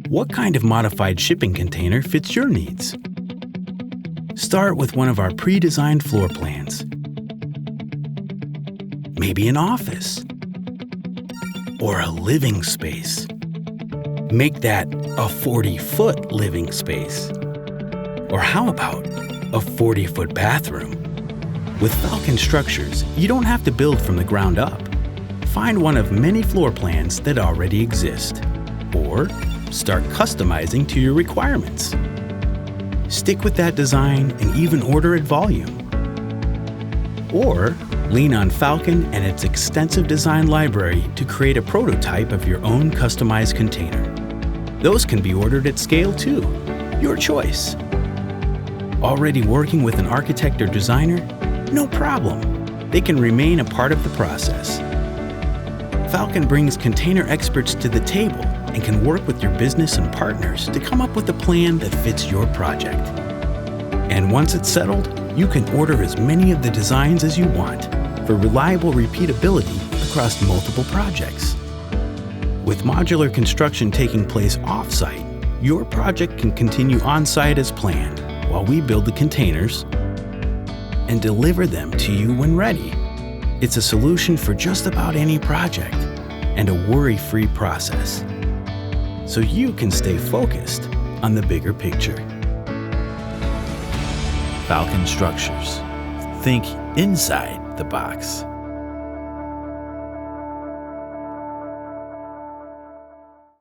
What kind of modified shipping container fits your needs? Start with one of our pre-designed floor plans. Maybe an office or a living space. Make that a 40-foot living space. Or how about a 40-foot bathroom? With Falcon Structures, you don't have to build from the ground up. Find one of many floor plans that already exist, or start customizing to your requirements. Stick with that design and even order at volume. Or lean on Falcon and its extensive design library to create a prototype of your own customized container. Those can be ordered at scale too. Your choice. Already working with an architect or designer? No problem. They can remain a part of the process. Falcon brings container experts to the table and can work with your business and partners to come up with a plan that fits your project. And once it's settled, you can order as many of the designs as you want for reliable repeatability across multiple projects. With modular construction taking place off-site, your project can continue on-site as planned while we build the containers and deliver them to you when ready. It's a solution for just about any project and a worry-free process, so you can stay focused on the bigger picture. Falcon Structures. Think inside the box.